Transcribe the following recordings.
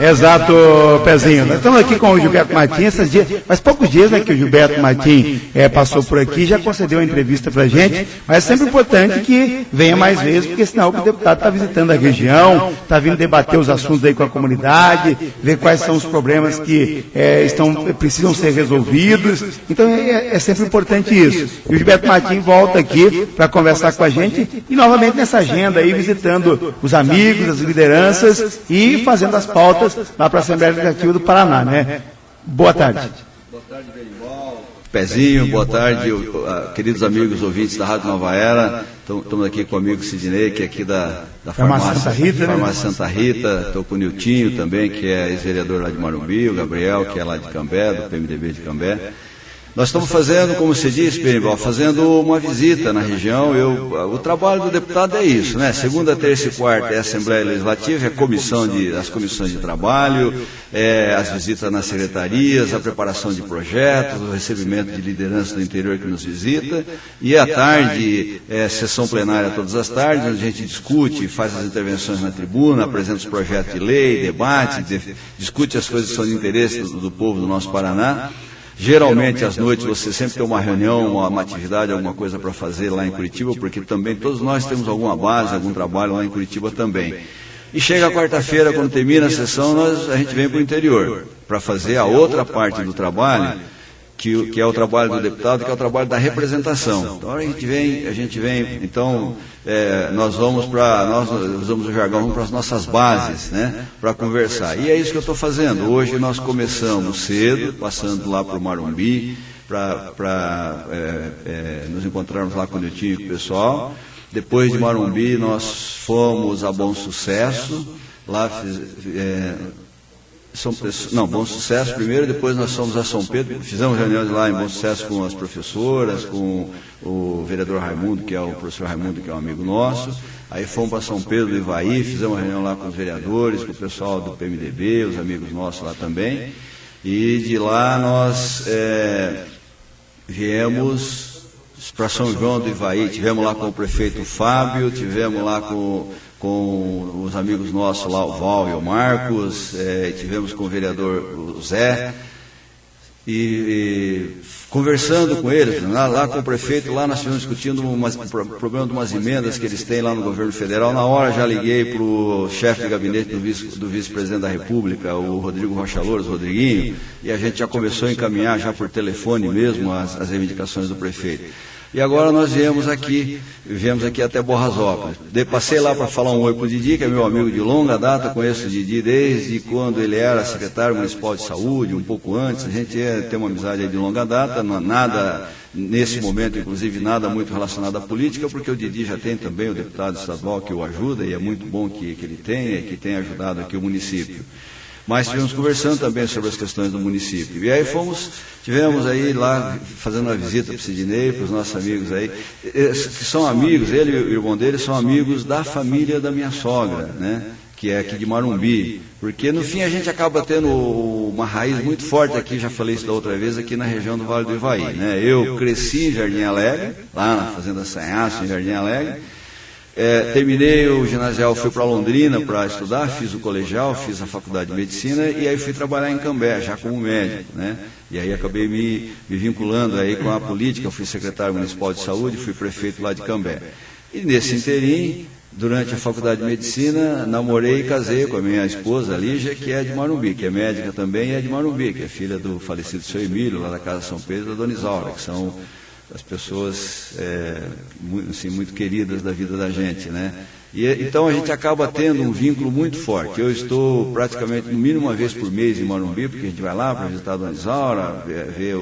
Exato, Pezinho. Nós estamos aqui com o Gilberto Martins, faz poucos dias, né, que o Gilberto Martins passou por aqui, já concedeu uma entrevista para a gente, mas é sempre importante que venha mais vezes, porque senão o deputado está visitando a região, está vindo debater os assuntos aí com a comunidade, ver quais são os problemas que precisam ser resolvidos. Então é sempre importante isso. E o Gilberto Martins volta aqui para conversar com a gente e novamente nessa agenda aí, visitando os amigos, as lideranças e fazendo as pautas lá para a Assembleia Legislativa do Paraná, né? Boa tarde. Boa tarde, Berimbau. Pezinho, boa tarde, queridos amigos ouvintes da Rádio Nova Era. Estamos aqui com o amigo Sidney, que é aqui da Farmácia Santa Rita. Farmácia Santa Rita. Estou com o Niltinho também, que é ex-vereador lá de Marumbi, o Gabriel, que é lá de Cambé, do PMDB de Cambé. Nós estamos fazendo, como você disse, Berimbau, fazendo uma visita na região. O trabalho do deputado é isso, né? Segunda, terça e quarta é a Assembleia Legislativa, é as comissões de trabalho, as visitas nas secretarias, a preparação de projetos, o recebimento de liderança do interior que nos visita. E à tarde, sessão plenária todas as tardes, onde a gente discute, faz as intervenções na tribuna, apresenta os projetos de lei, debate, discute as coisas que são de interesse do povo do nosso Paraná. Geralmente, às noites, você sempre tem uma reunião, uma atividade, alguma coisa para fazer lá em Curitiba, porque também todos nós temos alguma base, algum trabalho lá em Curitiba também. E chega a quarta-feira, quando termina a sessão, a gente vem para o interior, para fazer a outra parte do trabalho, que é o trabalho do deputado, que é o trabalho da representação. Então, a gente vem, então, nós usamos o jargão, vamos para as nossas bases, né, para conversar. E é isso que eu estou fazendo. Hoje nós começamos cedo, passando lá para o Marumbi, para nos encontrarmos lá com o Niltinho e com o pessoal. Depois de Marumbi, nós fomos a Bom Sucesso, lá Bom Sucesso primeiro, depois nós fomos a São Pedro, fizemos reuniões lá em Bom Sucesso com as professoras, com o vereador Raimundo, que é o professor Raimundo, que é um amigo nosso. Aí fomos para São Pedro do Ivaí, fizemos uma reunião lá com os vereadores, com o pessoal do PMDB, os amigos nossos lá também. E de lá nós viemos para São João do Ivaí, tivemos lá com o prefeito Fábio, tivemos lá com os amigos nossos lá, o Val e o Marcos, tivemos com o vereador o Zé, e conversando com eles, lá com o prefeito, lá nós estivemos discutindo o problema de umas emendas que eles têm lá no governo federal. Na hora já liguei para o chefe de gabinete do vice-presidente da República, o Rodrigo Rocha Louros, Rodriguinho, e a gente já começou a encaminhar já por telefone mesmo as reivindicações do prefeito. E agora nós viemos aqui até Borrasópolis. Passei lá para falar um oi para o Didi, que é meu amigo de longa data, conheço o Didi desde quando ele era secretário municipal de saúde, um pouco antes. A gente tem uma amizade aí de longa data, nada nesse momento, inclusive nada muito relacionado à política, porque o Didi já tem também o deputado estadual que o ajuda, e é muito bom que ele tenha, que tenha ajudado aqui o município. Mas estivemos conversando também sobre as questões do município. E aí tivemos aí lá fazendo uma visita para o Sidney, para os nossos amigos aí, que são amigos, ele e o irmão dele são amigos da família da minha sogra, né, que é aqui de Marumbi. Porque no fim a gente acaba tendo uma raiz muito forte aqui, já falei isso da outra vez, aqui na região do Vale do Ivaí, né. Eu cresci em Jardim Alegre, lá na Fazenda Sanhaço, em Jardim Alegre. Terminei o ginasial, fui para Londrina para estudar, fiz o colegial, fiz a faculdade de medicina e aí fui trabalhar em Cambé, já como médico, né? E aí acabei me vinculando aí com a política, fui secretário municipal de saúde, fui prefeito lá de Cambé. E nesse interim, durante a faculdade de medicina, namorei e casei com a minha esposa, Lígia, que é de Marumbi, que é médica também e é de Marumbi, que é filha do falecido seu Emílio, lá da Casa São Pedro, da Dona Isaura, que são as pessoas muito queridas da vida da gente, né? Então a gente acaba tendo um vínculo muito forte. Eu estou praticamente, no mínimo uma vez por mês em Marumbi, porque a gente vai lá para visitar a Dona Isaura, ver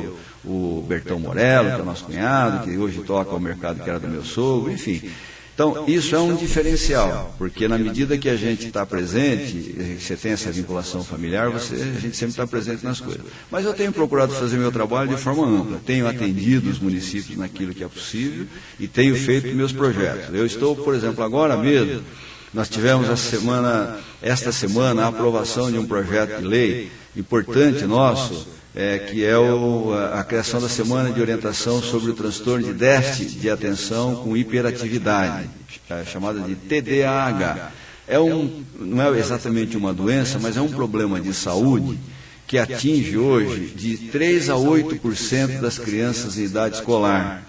o Bertão Morello, que é nosso cunhado, que hoje toca o mercado que era do meu sogro, enfim. Então, isso é um diferencial, porque na medida que a gente está presente, você tem essa vinculação familiar, a gente sempre está presente nas coisas. Mas eu tenho procurado fazer meu trabalho de forma ampla, tenho atendido os municípios naquilo que é possível e tenho feito meus projetos. Eu estou, por exemplo, agora mesmo, nós tivemos esta semana a aprovação de um projeto de lei importante nosso, que é a criação da Semana de Orientação sobre o Transtorno de Déficit de Atenção com Hiperatividade, chamada de TDAH. não é exatamente uma doença, mas é um problema de saúde que atinge hoje de 3 a 8% das crianças em idade escolar.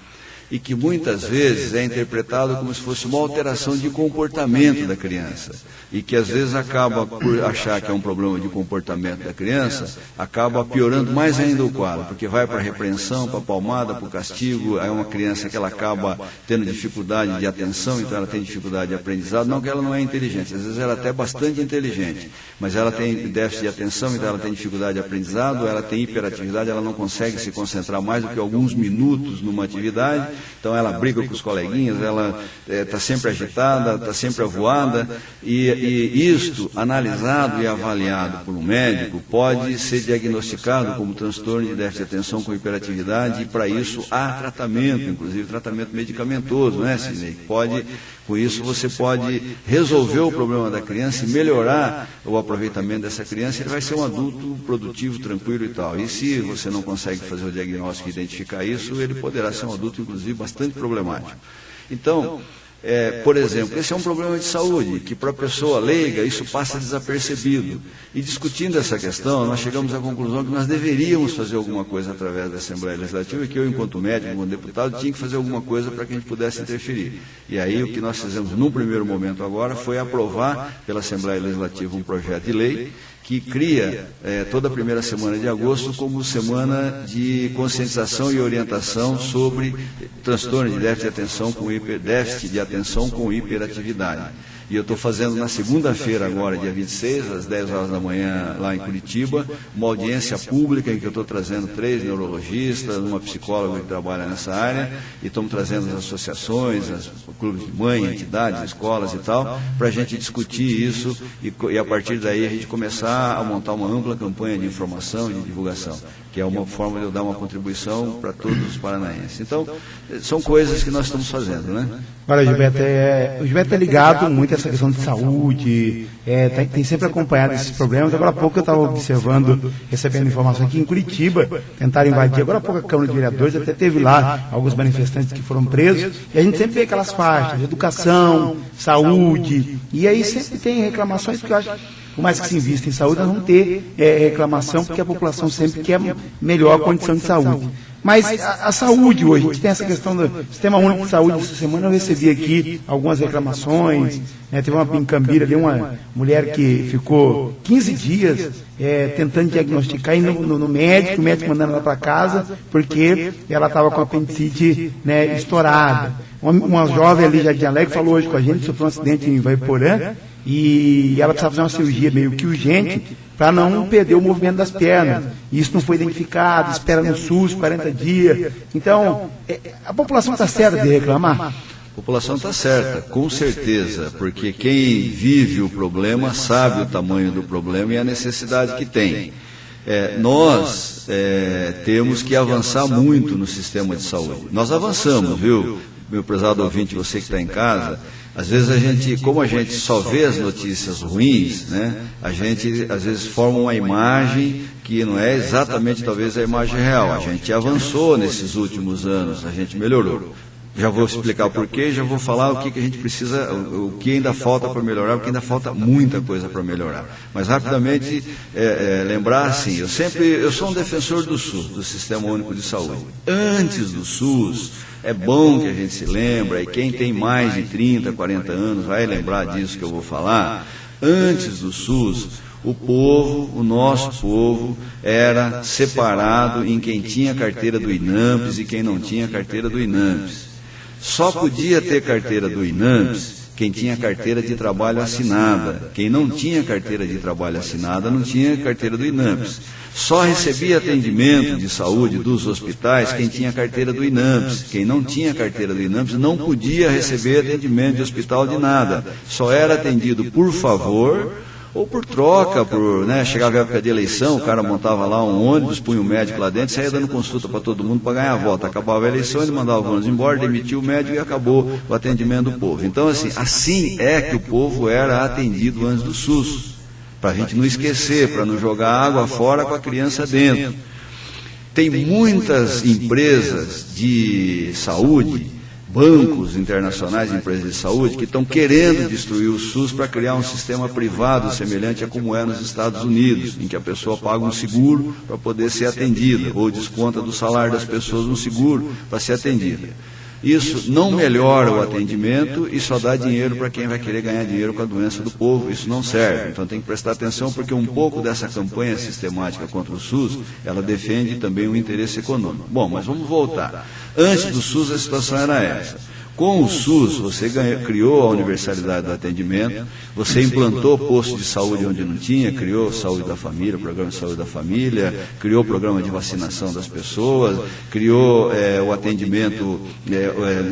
E que muitas vezes é interpretado como se fosse uma alteração de comportamento da criança. E que às vezes acaba, por achar que é um problema de comportamento da criança, acaba piorando mais ainda o quadro, porque vai para a repreensão, para a palmada, para o castigo. É uma criança que ela acaba tendo dificuldade de atenção, então ela tem dificuldade de aprendizado. Não que ela não é inteligente, às vezes ela é até bastante inteligente, mas ela tem déficit de atenção, então ela tem dificuldade de aprendizado, ela tem hiperatividade, ela não consegue se concentrar mais do que alguns minutos numa atividade. Então ela briga com os coleguinhas, ela está sempre agitada, está sempre avoada, e isto, analisado e avaliado por um médico, pode ser diagnosticado como transtorno de déficit de atenção com hiperatividade, e para isso há tratamento, inclusive tratamento medicamentoso, né, Sidney? Com isso você pode resolver o problema da criança e melhorar o aproveitamento dessa criança, ele vai ser um adulto produtivo, tranquilo e tal. E se você não consegue fazer o diagnóstico e identificar isso, ele poderá ser um adulto, inclusive, bastante problemático. Então, por exemplo, esse é um problema de saúde, que para a pessoa leiga isso passa desapercebido. E discutindo essa questão, nós chegamos à conclusão que nós deveríamos fazer alguma coisa através da Assembleia Legislativa, e que eu, enquanto médico, enquanto deputado, tinha que fazer alguma coisa para que a gente pudesse interferir. E aí o que nós fizemos num primeiro momento agora foi aprovar pela Assembleia Legislativa um projeto de lei que cria toda a primeira semana de agosto como semana de conscientização e orientação sobre transtorno de déficit de atenção com hiperatividade. E eu estou fazendo na segunda-feira agora, dia 26, às 10 horas da manhã, lá em Curitiba, uma audiência pública em que eu estou trazendo 3 neurologistas, uma psicóloga que trabalha nessa área, e estamos trazendo as associações, os clubes de mãe, entidades, escolas e tal, para a gente discutir isso e a partir daí a gente começar a montar uma ampla campanha de informação e de divulgação, que é uma forma de eu dar uma contribuição para todos os paranaenses. Então, são coisas que nós estamos fazendo, né? Olha, Gilberto, o Gilberto é ligado muito a essa questão de saúde, tem sempre acompanhado esses problemas. Agora há pouco eu estava observando, recebendo informação aqui em Curitiba, tentaram invadir, agora há pouco a Câmara de Vereadores, até teve lá alguns manifestantes que foram presos, e a gente sempre vê aquelas faixas, educação, saúde, e aí sempre tem reclamações, porque eu acho, por mais que se invista em saúde, nós vamos ter reclamação, porque a população sempre quer melhor condição de saúde. Mas a saúde hoje, a gente tem essa questão do Sistema Único de Saúde. Essa semana eu recebi aqui algumas reclamações, teve uma em Cambira ali, uma mulher que ficou 15 dias tentando diagnosticar, e no médico, o médico mandando ela para casa, porque ela estava com a apendicite estourada. Uma jovem ali, Jardim Alegre, falou hoje com a gente, sofreu um acidente em Ivaiporã, e ela precisava fazer uma cirurgia meio que urgente, para não perder o movimento das pernas. Isso não foi identificado, espera no SUS 40 dias. Então, a população está certa de reclamar? A população está certa, com certeza, porque quem vive o problema sabe o tamanho do problema e a necessidade que tem. Nós temos que avançar muito no sistema de saúde. Nós avançamos, viu, meu prezado ouvinte, você que está em casa. Às vezes como a gente só vê as notícias ruins, né, a gente às vezes forma uma imagem que não é exatamente talvez a imagem real. A gente avançou nesses últimos anos, a gente melhorou. Já vou explicar o porquê, já vou falar o que a gente precisa, o que ainda falta para melhorar, porque ainda falta muita coisa para melhorar. Mas rapidamente lembrar assim, eu sou um defensor do SUS, do Sistema Único de Saúde. Antes do SUS, é bom que a gente se lembra, e quem tem mais de 30, 40 anos vai lembrar disso que eu vou falar. Antes do SUS, o nosso povo, era separado em quem tinha carteira do INAMPS e quem não tinha carteira do INAMPS. Só podia ter carteira do INAMPS quem tinha carteira de trabalho assinada. Quem não tinha carteira de trabalho assinada não tinha carteira do INAMPS. Só recebia atendimento de saúde dos hospitais quem tinha carteira do INAMPS. Quem não tinha carteira do INAMPS não podia receber atendimento de hospital de nada. Só era atendido por favor ou por troca, chegava a época de eleição, o cara montava lá um ônibus, punha o médico lá dentro, saía dando consulta para todo mundo para ganhar a volta. Acabava a eleição, ele mandava o ônibus embora, demitia o médico e acabou o atendimento do povo. Então, assim é que o povo era atendido antes do SUS, para a gente não esquecer, para não jogar água fora com a criança dentro. Tem muitas empresas de saúde, bancos internacionais, empresas de saúde, que estão querendo destruir o SUS para criar um sistema privado semelhante a como é nos Estados Unidos, em que a pessoa paga um seguro para poder ser atendida, ou desconta do salário das pessoas um seguro para ser atendida. Isso não melhora o atendimento e só dá dinheiro para quem vai querer ganhar dinheiro com a doença do povo. Isso não serve. Então tem que prestar atenção, porque um pouco dessa campanha sistemática contra o SUS, ela defende também o interesse econômico. Bom, mas vamos voltar. Antes do SUS a situação era essa. Com o SUS, você criou a universalidade do atendimento, você implantou posto de saúde onde não tinha, criou saúde da família, programa de saúde da família, criou o programa de vacinação das pessoas, criou o atendimento,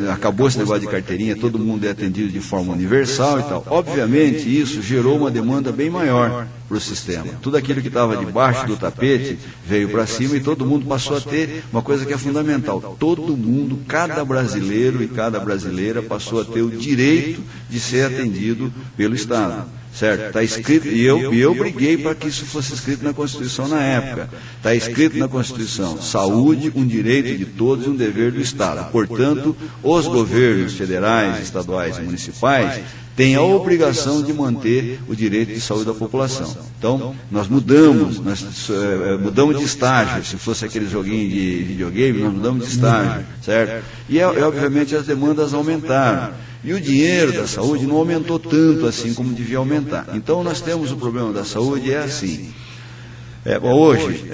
acabou esse negócio de carteirinha, todo mundo é atendido de forma universal e tal. Obviamente, isso gerou uma demanda bem maior para o sistema. Tudo aquilo que estava debaixo do tapete veio para cima e todo mundo passou a ter uma coisa que é fundamental. Todo mundo, cada brasileiro e cada brasileira passou a ter o direito de ser atendido pelo Estado. Certo? Está escrito, e eu briguei para que isso fosse escrito na Constituição na época. Está escrito na Constituição: saúde, um direito de todos e um dever do Estado. Portanto, os governos federais, estaduais e municipais têm a obrigação de manter o direito de saúde da população. Então, nós mudamos de estágio. Se fosse aquele joguinho de videogame, nós mudamos de estágio, certo? E, obviamente, as demandas aumentaram. E o dinheiro da saúde não aumentou tanto assim como devia aumentar. Então, nós temos o problema da saúde, é assim. Hoje,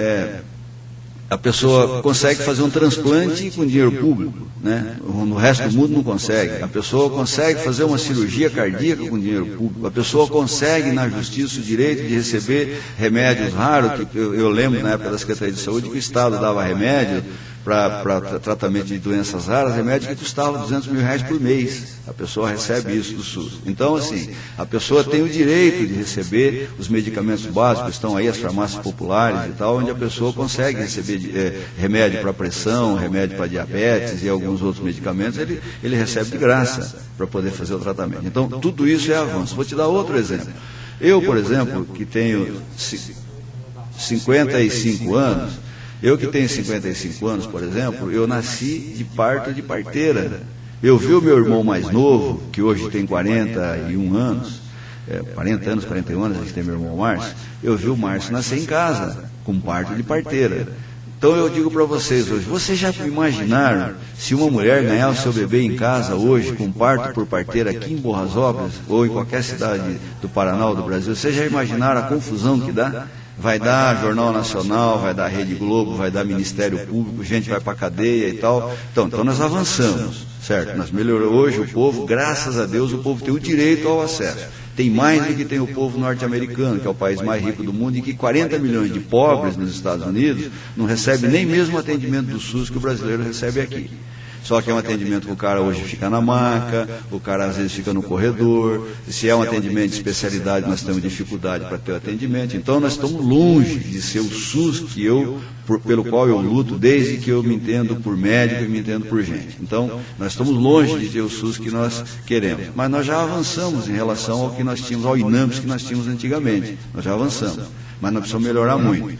a pessoa consegue fazer um transplante com dinheiro público, né? No resto do mundo não consegue. A pessoa consegue fazer uma cirurgia cardíaca com dinheiro público. A pessoa consegue, na justiça, o direito de receber remédios raros, que eu lembro na época da Secretaria de Saúde que o Estado dava remédio para tratamento de doenças raras, remédio que custava R$200 mil por mês. A pessoa recebe isso do SUS. Então, assim, a pessoa tem o direito de receber os medicamentos básicos, estão aí as farmácias populares e tal, onde a pessoa consegue receber remédio para pressão, remédio para diabetes e alguns outros medicamentos, ele recebe de graça para poder fazer o tratamento. Então, tudo isso é avanço. Vou te dar outro exemplo. Eu, por exemplo, que tenho 55 anos, por exemplo, eu nasci de parto de parteira. Eu vi o meu irmão mais novo, que hoje tem 41 anos, 41 anos, a gente tem meu irmão Márcio, eu vi o Márcio nascer em casa, com parto de parteira. Então eu digo para vocês hoje, vocês já imaginaram se uma mulher ganhar o seu bebê em casa hoje, com parto por parteira aqui em Borrasópolis, ou em qualquer cidade do Paraná ou do Brasil, vocês já imaginaram a confusão que dá? Vai dar Jornal Nacional, vai dar Rede Globo, vai dar Ministério Público, gente vai para a cadeia e tal. Então nós avançamos, certo? Nós melhoramos. Hoje o povo, graças a Deus, o povo tem o direito ao acesso. Tem mais do que tem o povo norte-americano, que é o país mais rico do mundo, e que 40 milhões de pobres nos Estados Unidos não recebem nem mesmo o atendimento do SUS que o brasileiro recebe aqui. Só que é um atendimento que o cara hoje fica na maca, o cara às vezes fica no corredor. Se é um atendimento de especialidade, nós temos dificuldade para ter o atendimento. Então nós estamos longe de ser o SUS pelo qual eu luto desde que eu me entendo por médico e me entendo por gente. Então nós estamos longe de ter o SUS que nós queremos. Mas nós já avançamos em relação ao que nós tínhamos, ao INAMPS que nós tínhamos antigamente. Nós já avançamos, mas nós precisamos melhorar muito.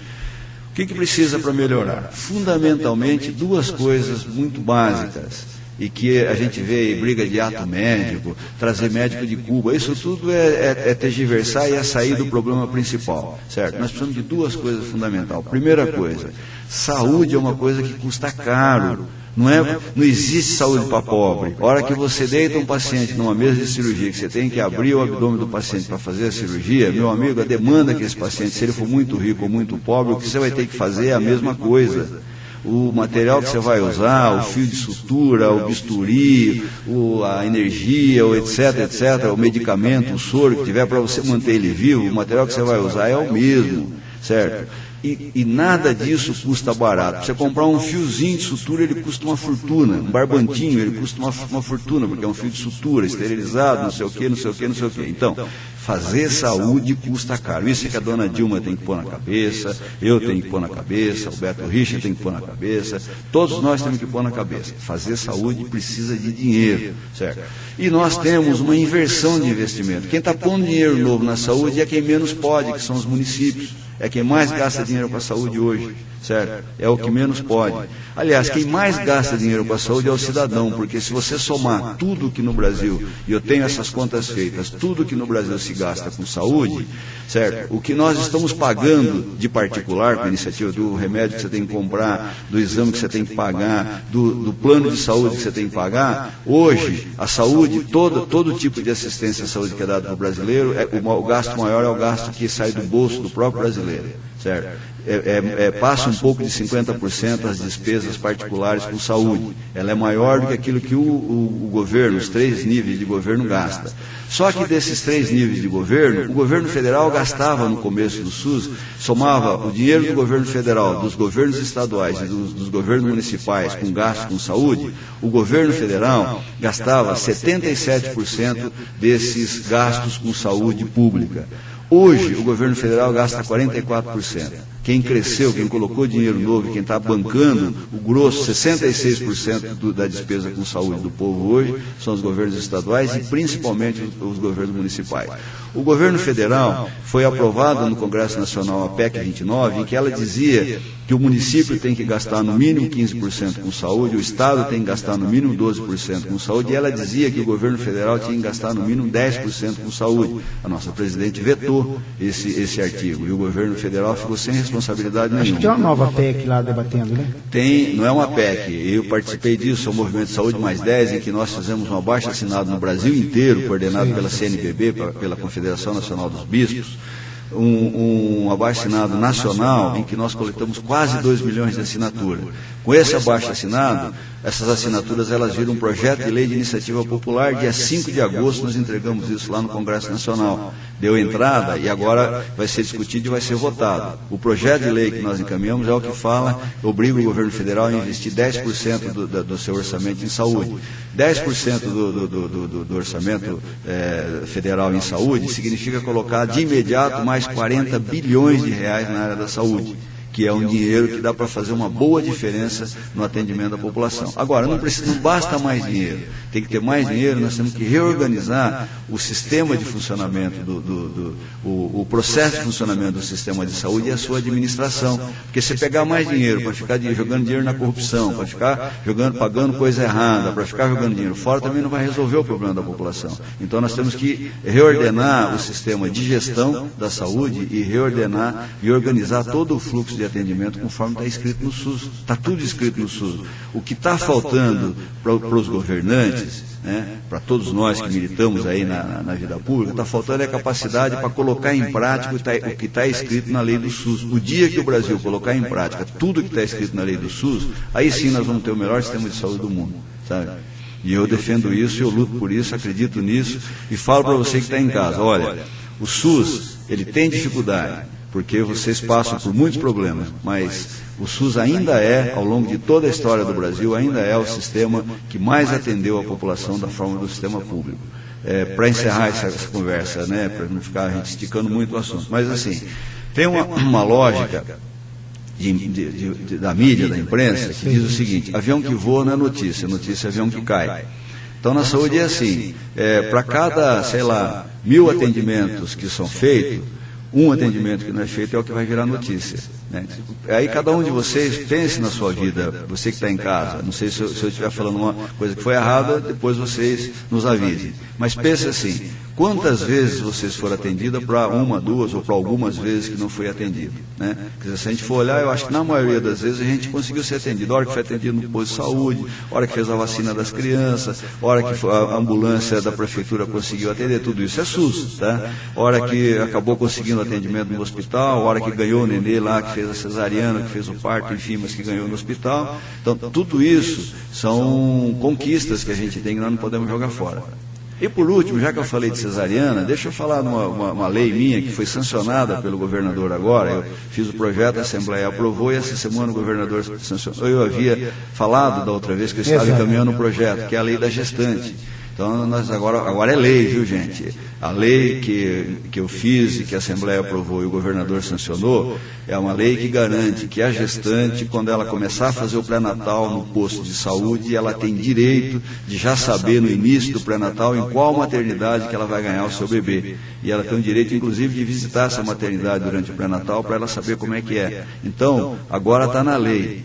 O que precisa para melhorar? Fundamentalmente, duas coisas muito básicas, e que a gente vê aí, briga de ato médico, trazer médico de Cuba, isso tudo é tergiversar e é sair do problema principal, certo? Nós precisamos de duas coisas fundamentais. Primeira coisa, saúde é uma coisa que custa caro. Não existe saúde para pobre. A hora que você deita um paciente numa mesa de cirurgia, que você tem que abrir o abdômen do paciente para fazer a cirurgia, meu amigo, a demanda que esse paciente, se ele for muito rico ou muito pobre, o que você vai ter que fazer é a mesma coisa. O material que você vai usar, o fio de sutura, o bisturi, a energia, o etc, o medicamento, o soro que tiver para você manter ele vivo, o material que você vai usar é o mesmo, certo? E nada disso custa barato. Você comprar um fiozinho de sutura, ele custa uma fortuna. Um barbantinho, ele custa uma fortuna, porque é um fio de sutura, esterilizado, não sei o quê. Então, fazer saúde custa caro. Isso é que a dona Dilma tem que pôr na cabeça, eu tenho que pôr na cabeça, o Beto Richa tem que pôr na cabeça, todos nós temos que pôr na cabeça. Fazer saúde precisa de dinheiro, certo? E nós temos uma inversão de investimento. Quem está pondo dinheiro novo na saúde é quem menos pode, que são os municípios. é quem mais gasta dinheiro com a saúde hoje, certo? É o que menos pode. Aliás, quem mais gasta dinheiro com a saúde é o cidadão, porque se você somar tudo que no Brasil, e eu tenho essas contas feitas, tudo que no Brasil se gasta com saúde, certo? O que nós estamos pagando de particular, com a iniciativa do remédio que você tem que comprar, do exame que você tem que pagar, do plano de saúde que você tem que pagar, hoje, a saúde, todo tipo de assistência à saúde que é dado para o brasileiro, o gasto maior é o gasto que sai do bolso do próprio brasileiro, certo? Passa um pouco de 50% as despesas particulares com saúde. Ela é maior do que aquilo que o governo, os 3 níveis de governo gasta. Só que desses 3 níveis de governo, o governo federal gastava no começo do SUS, somava o dinheiro do governo federal, dos governos estaduais e dos governos municipais com gasto com saúde, o governo federal gastava 77% desses gastos com saúde pública. Hoje, o governo federal gasta 44%. Quem cresceu, quem colocou dinheiro novo, quem está bancando o grosso, 66% da despesa com saúde do povo hoje, são os governos estaduais e principalmente os governos municipais. O governo federal foi aprovado no Congresso Nacional a PEC 29, em que ela dizia que o município tem que gastar no mínimo 15% com saúde, o Estado tem que gastar no mínimo 12% com saúde, e ela dizia que o governo federal tinha que gastar no mínimo 10% com saúde. A nossa presidente vetou esse artigo, e o governo federal ficou sem responsabilidade nenhuma. Acho que tem uma nova PEC lá debatendo, né? Tem, não é uma PEC, eu participei disso, é o Movimento Saúde Mais 10, em que nós fizemos um abaixo-assinado no Brasil inteiro, coordenado pela CNBB, pela Confederação Nacional dos Bispos, um abaixo-assinado nacional em que nós coletamos quase 2 milhões de assinaturas. Com esse abaixo-assinado, essas assinaturas elas viram um projeto de lei de iniciativa popular. Dia 5 de agosto nós entregamos isso lá no Congresso Nacional. Deu entrada e agora vai ser discutido e vai ser votado. O projeto de lei que nós encaminhamos é o que fala, obriga o governo federal a investir 10% do seu orçamento em saúde. 10% do orçamento federal em saúde significa colocar de imediato mais 40 bilhões de reais na área da saúde, que é um dinheiro que dá para fazer uma boa diferença no atendimento da população. Agora, não basta mais dinheiro, tem que ter mais dinheiro, nós temos que reorganizar o sistema de funcionamento, o processo de funcionamento do sistema de saúde e a sua administração. Porque se pegar mais dinheiro para ficar jogando dinheiro na corrupção, para ficar pagando coisa errada, para ficar jogando dinheiro fora, também não vai resolver o problema da população. Então nós temos que reordenar o sistema de gestão da saúde e reordenar e organizar todo o fluxo de atendimento conforme está escrito no SUS. Está tudo escrito no SUS. O que está faltando para os governantes, né, para todos nós que militamos aí na vida pública, está faltando a capacidade para colocar em prática o que está escrito na lei do SUS. O dia que o Brasil colocar em prática tudo o que está escrito na lei do SUS, aí sim nós vamos ter o melhor sistema de saúde do mundo, sabe? E eu defendo isso, eu luto por isso, acredito nisso e falo para você que está em casa, olha, o SUS, ele tem dificuldade, porque vocês passam por muitos problemas, mas o SUS ainda é, ao longo de toda a história do Brasil, ainda é o sistema que mais atendeu a população da forma do sistema público. Para encerrar essa conversa, né, para não ficar a gente esticando muito o assunto, mas assim, tem uma lógica da mídia, da imprensa, que diz o seguinte: avião que voa não é notícia, notícia é avião que cai. Então na saúde é assim, para cada, 1000 atendimentos que são feitos, um atendimento que não é feito é o que vai virar notícia, né? Aí cada um de vocês pense na sua vida, você que está em casa, não sei se eu estiver falando uma coisa que foi errada, depois vocês nos avisem, mas pense assim, quantas vezes vocês foram atendidos para uma, duas ou para algumas vezes que não foi atendido, né? Quer dizer, se a gente for olhar, eu acho que na maioria das vezes a gente conseguiu ser atendido, a hora que foi atendido no posto de saúde, a hora que fez a vacina das crianças, a hora que a ambulância da prefeitura conseguiu atender, tudo isso é SUS, tá? A hora que acabou conseguindo atendimento no hospital, a hora que ganhou o nenê lá, que fez a cesariana, que fez o parto, enfim, mas que ganhou no hospital. Então, tudo isso são conquistas que a gente tem que nós não podemos jogar fora. E por último, já que eu falei de cesariana, deixa eu falar de uma lei minha que foi sancionada pelo governador agora. Eu fiz o projeto, a Assembleia aprovou e essa semana o governador sancionou. Eu havia falado da outra vez que eu estava encaminhando um projeto, que é a lei da gestante. Então, agora é lei, viu, gente? A lei que eu fiz e que a Assembleia aprovou e o governador sancionou é uma lei que garante que a gestante, quando ela começar a fazer o pré-natal no posto de saúde, ela tem direito de já saber no início do pré-natal em qual maternidade que ela vai ganhar o seu bebê. E ela tem o direito, inclusive, de visitar essa maternidade durante o pré-natal para ela saber como é que é. Então, agora está na lei,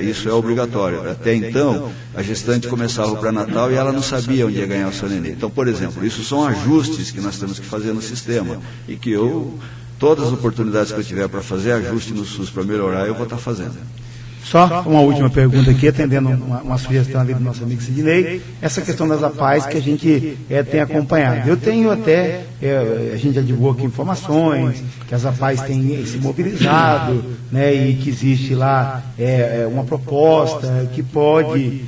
isso é obrigatório. Até então, a gestante começava o pré-natal e ela não sabia onde ia ganhar o seu nenê. Então, por exemplo, isso são ajustes que nós temos que fazer no sistema e que todas as oportunidades que eu tiver para fazer ajuste no SUS para melhorar, eu vou estar fazendo. Só uma última pergunta aqui, atendendo uma sugestão ali do nosso amigo Sidney, essa questão das APAES que a gente tem acompanhado. Eu tenho até, a gente já divulgou aqui informações, que as APAES têm se mobilizado, né, e que existe lá uma proposta que pode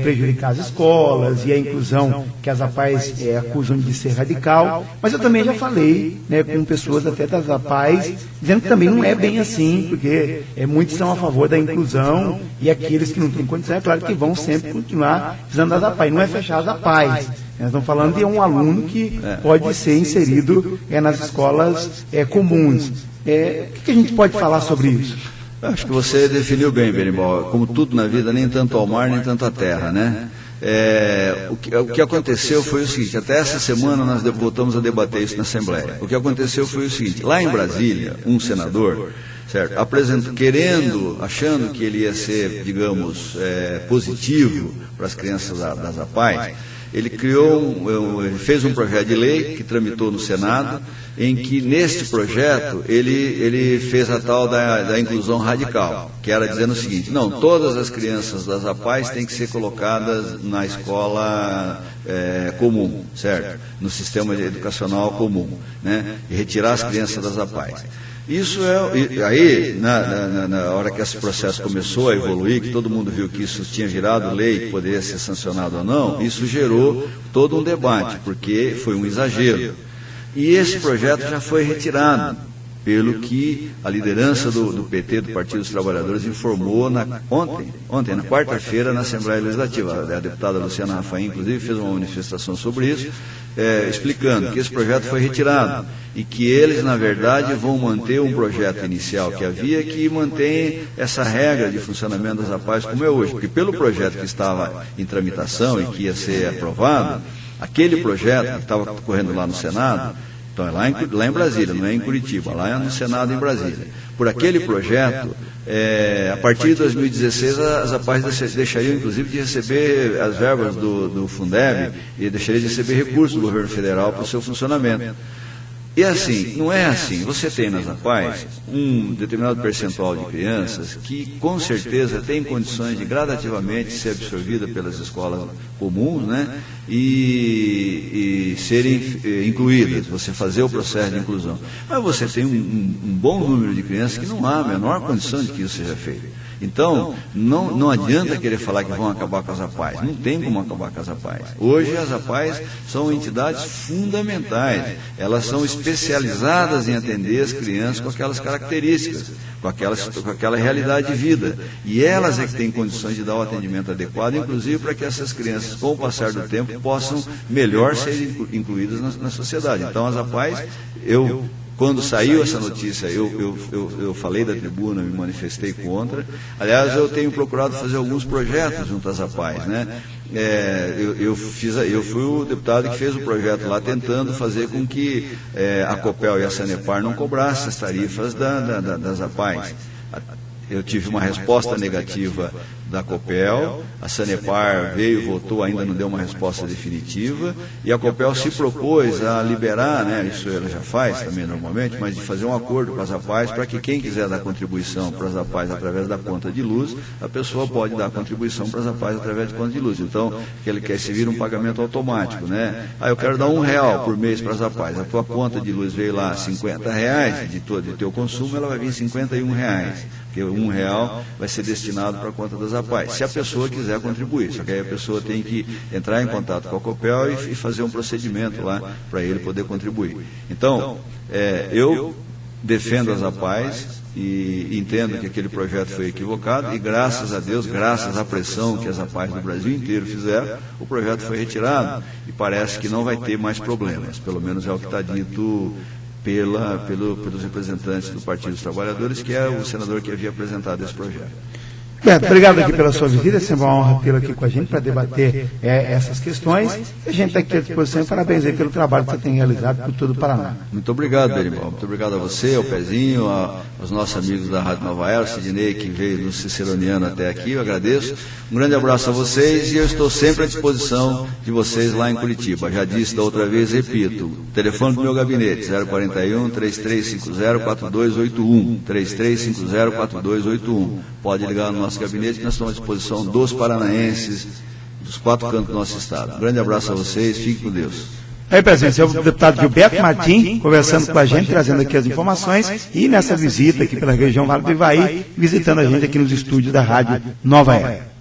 prejudicar as escolas e a inclusão que as APAES acusam de ser radical, mas eu também já falei, né, com pessoas até das APAES, dizendo que também não é bem assim, porque muitos são a favor da inclusão e aqueles que não têm condição, é claro que vão sempre continuar usando as APAES. Não é fechar as APAEs. Nós estamos falando de um aluno que pode ser inserido nas escolas comuns. O que a gente pode falar sobre isso? Acho que você definiu bem, Berimbau. Como tudo na vida, nem tanto ao mar, nem tanto à terra, né? O que aconteceu foi o seguinte, até essa semana nós voltamos a debater isso na Assembleia. O que aconteceu foi o seguinte, lá em Brasília, um senador, certo, achando que ele ia ser, digamos, positivo para as crianças das APAES, ele fez um projeto de lei que tramitou no Senado, em que neste projeto ele fez a tal da inclusão radical, que era dizendo o seguinte, não, todas as crianças das APAES têm que ser colocadas na escola comum, certo? No sistema educacional comum, né? E retirar as crianças das APAES. Isso aí, na hora que esse processo começou a evoluir, que todo mundo viu que isso tinha virado lei, que poderia ser sancionado ou não, isso gerou todo um debate, porque foi um exagero. E esse projeto já foi retirado, pelo que a liderança do PT, do Partido dos Trabalhadores, informou ontem, na quarta-feira, na Assembleia Legislativa. A deputada Luciana Rafaim, inclusive, fez uma manifestação sobre isso, explicando que esse projeto foi retirado e que eles, na verdade, vão manter um projeto inicial que havia, que mantém essa regra de funcionamento das APAES como é hoje, porque pelo projeto que estava em tramitação e que ia ser aprovado, aquele projeto que estava correndo lá no Senado, então é lá em Brasília, não é em Curitiba, lá é no Senado em Brasília. Por aquele projeto, a partir de 2016, as APAES deixariam, inclusive, de receber as verbas do Fundeb e deixariam de receber recursos do governo federal para o seu funcionamento. E assim, não é assim. Você tem nas APAES um determinado percentual de crianças que, com certeza, tem condições de gradativamente ser absorvida pelas escolas comuns, né? E serem incluídas, você fazer o processo de inclusão. Mas você tem um bom número de crianças que não há a menor condição de que isso seja feito. Então, não adianta querer falar que vão acabar com as APAES. Não tem como acabar com as APAES. Hoje, as APAES são entidades fundamentais. Elas são especializadas em atender as crianças com aquelas características, com aquela realidade de vida. E elas é que têm condições de dar o atendimento adequado, inclusive para que essas crianças, com o passar do tempo, possam melhor ser incluídas na sociedade. Então, as APAES, quando saiu essa notícia, eu falei da tribuna, me manifestei contra. Aliás, eu tenho procurado fazer alguns projetos junto às APAES, né? Eu fui o deputado que fez o projeto lá, tentando fazer com que a COPEL e a Sanepar não cobrassem as tarifas das APAES. Eu tive uma resposta negativa da COPEL, a Sanepar veio, votou, ainda não deu uma resposta definitiva, e a COPEL se propôs a liberar, né, isso ela já faz também normalmente, mas de fazer um acordo com as APAES para que quem quiser dar contribuição para as APAES através da conta de luz, a pessoa pode dar contribuição para as APAES através de conta de luz. Então, que ele quer se vir um pagamento automático, né? Eu quero dar R$1 por mês para as APAES, a tua conta de luz veio lá R$50 de teu consumo, ela vai vir R$51. Porque R$1 vai ser destinado para a conta das APAES, se a pessoa quiser contribuir. Só que aí a pessoa tem que entrar em contato com a COPEL e fazer um procedimento lá para ele poder contribuir. Então, eu defendo as APAES e entendo que aquele projeto foi equivocado e graças a Deus, graças à pressão que as APAES do Brasil inteiro fizeram, o projeto foi retirado e parece que não vai ter mais problemas, pelo menos é o que está dito pelos representantes do Partido dos Trabalhadores, que é o senador que havia apresentado esse projeto. Beto, obrigado aqui pela sua visita, é sempre uma honra tê-lo aqui com a gente para debater essas questões. A gente está aqui à disposição e parabéns aí pelo trabalho que você tem realizado por todo o Paraná. Muito obrigado, Berimbau. Muito obrigado a você, ao Pezinho, aos nossos amigos da Rádio Nova Era, o Sidney, que veio do Ciceroniano até aqui, eu agradeço. Um grande abraço a vocês e eu estou sempre à disposição de vocês lá em Curitiba. Já disse da outra vez, repito, telefone do meu gabinete, 041-3350-4281, 3350-4281. Pode ligar no nosso gabinete, que nós estamos à disposição dos paranaenses, dos 4 cantos do nosso estado. Um grande abraço a vocês, fiquem com Deus. Aí, presidente, é o deputado Gilberto Martim, conversando com a gente, trazendo aqui as informações, e nessa visita aqui pela região Vale do Ivaí, visitando a gente aqui nos estúdios da Rádio Nova Era.